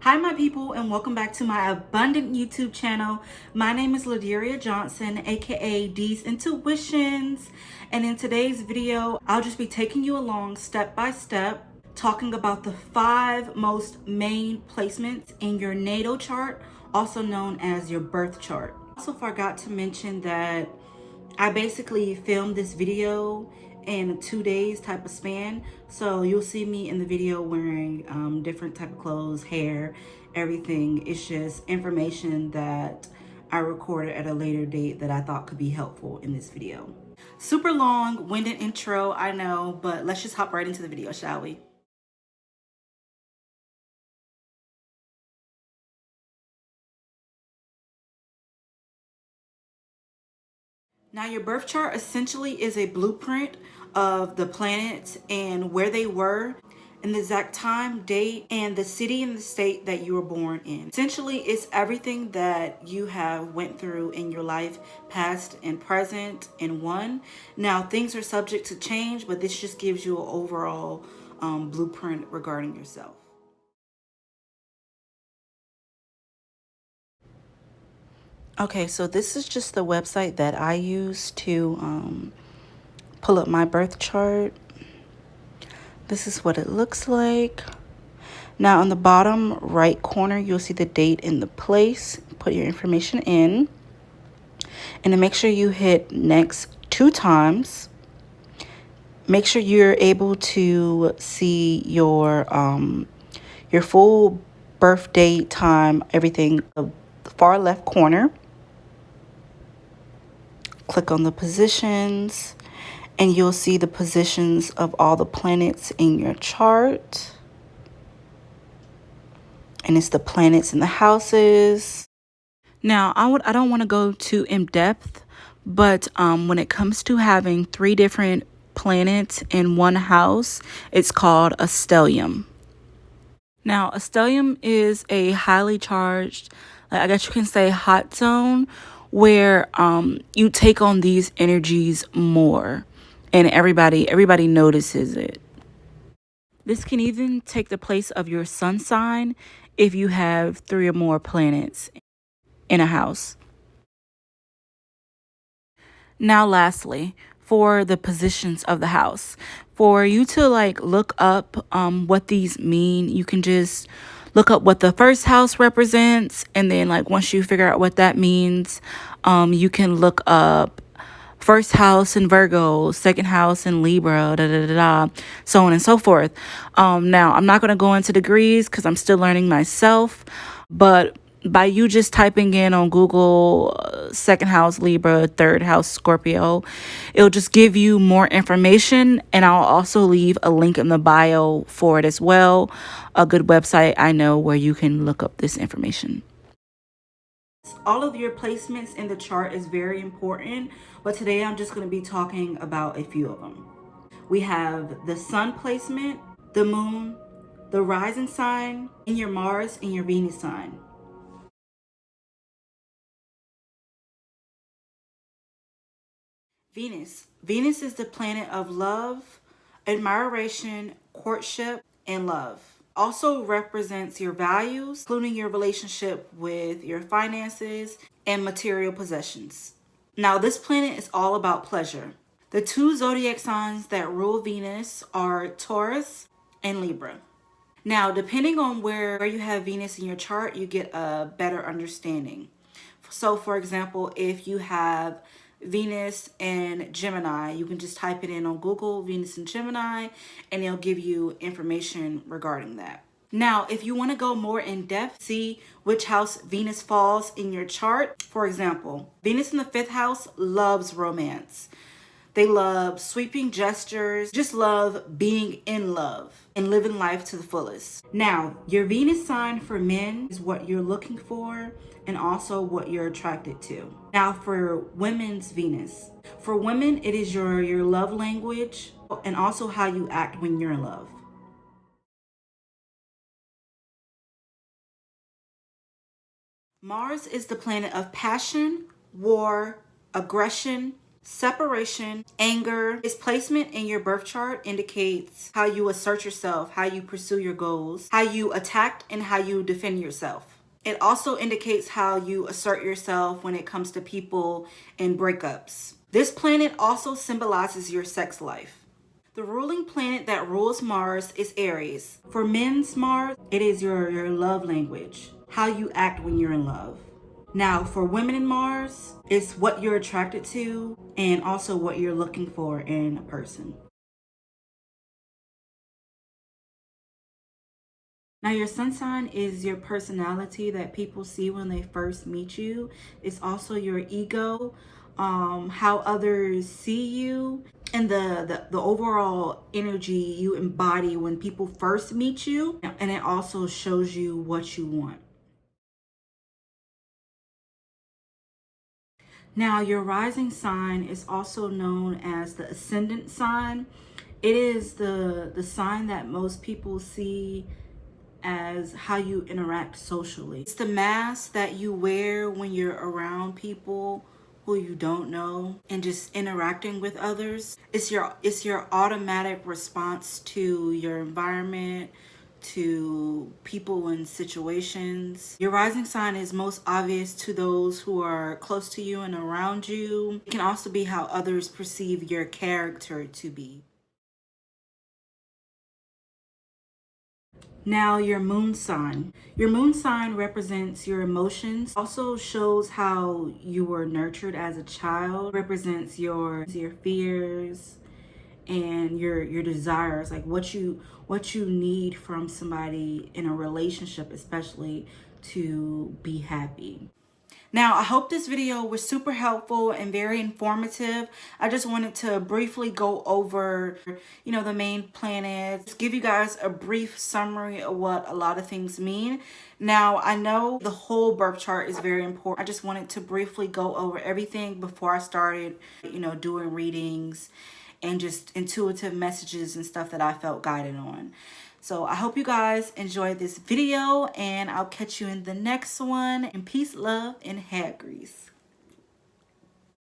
Hi my people, and welcome back to my abundant YouTube channel. My name is Laderiaa Johnson, aka Dee's Intuitions, and in today's video I'll just be taking you along step by step, talking about the 5 most main placements in your natal chart, also known as your birth chart. I also forgot to mention that I basically filmed this video in a 2 days type of span, so you'll see me in the video wearing different type of clothes, hair, everything. It's just information that I recorded at a later date that I thought could be helpful in this video. Super long-winded intro, I know, but let's just hop right into the video, shall we? Now, your birth chart essentially is a blueprint of the planets and where they were and the exact time, date, and the city and the state that you were born in. Essentially, it's everything that you have went through in your life, past and present in one. Now, things are subject to change, but this just gives you an overall blueprint regarding yourself. Okay, so this is just the website that I use to pull up my birth chart. This is what it looks like. Now on the bottom right corner, you'll see the date and the place. Put your information in. And then make sure you hit next 2 times. Make sure you're able to see your full birth date, time, everything, the far left corner. Click on the positions and you'll see the positions of all the planets in your chart. And it's the planets and the houses. Now, I don't want to go too in depth, but when it comes to having 3 different planets in one house, it's called a stellium. Now, a stellium is a highly charged, I guess you can say, hot zone where you take on these energies more, and everybody notices it. This can even take the place of your sun sign if you have 3 or more planets in a house. Now, lastly, for the positions of the house, for you to look up what these mean, you can just look up what the first house represents, and then once you figure out what that means, you can look up first house in Virgo, second house in Libra, so on and so forth. Now, I'm not going to go into degrees because I'm still learning myself, but by you just typing in on Google second house Libra, third house Scorpio, it'll just give you more information, and I'll also leave a link in the bio for it as well. A good website I know where you can look up this information. All of your placements in the chart is very important, but today I'm just going to be talking about a few of them. We have the sun placement, the moon, the rising sign, and your Mars and your Venus sign. Venus is the planet of love, admiration, courtship, and love. Also represents your values, including your relationship with your finances and material possessions. Now, this planet is all about pleasure. The 2 zodiac signs that rule Venus are Taurus and Libra. Now, depending on where you have Venus in your chart, you get a better understanding. So, for example, if you have Venus and Gemini, you can just type it in on Google, Venus and Gemini, and it'll give you information regarding that. Now, if you want to go more in depth, see which house Venus falls in your chart. For example, Venus in the 5th house loves romance. They love sweeping gestures, just love being in love and living life to the fullest. Now, your Venus sign for men is what you're looking for and also what you're attracted to. Now, for women's Venus. For women, it is your love language and also how you act when you're in love. Mars is the planet of passion, war, aggression, separation, anger. Its placement in your birth chart indicates how you assert yourself, how you pursue your goals, how you attack, and how you defend yourself. It also indicates how you assert yourself when it comes to people and breakups. This planet also symbolizes your sex life. The ruling planet that rules Mars is Aries. For men's Mars, it is your love language, how you act when you're in love. Now, for women in Mars, it's what you're attracted to and also what you're looking for in a person. Now, your sun sign is your personality that people see when they first meet you. It's also your ego, how others see you, and the overall energy you embody when people first meet you. And it also shows you what you want. Now, your rising sign is also known as the ascendant sign. It is the sign that most people see as how you interact socially. It's the mask that you wear when you're around people who you don't know and just interacting with others. It's your automatic response to your environment, to people and situations. Your rising sign is most obvious to those who are close to you and around you. It can also be how others perceive your character to be. Now, your moon sign. Your moon sign represents your emotions. Also shows how you were nurtured as a child. Represents your fears and your desires, like what you need from somebody in a relationship, especially to be happy. Now, I hope this video was super helpful and very informative. I just wanted to briefly go over, the main planets, give you guys a brief summary of what a lot of things mean. Now, I know the whole birth chart is very important. I just wanted to briefly go over everything before I started, doing readings and just intuitive messages and stuff that I felt guided on. So I hope you guys enjoyed this video, and I'll catch you in the next one. And peace, love, and hair grease.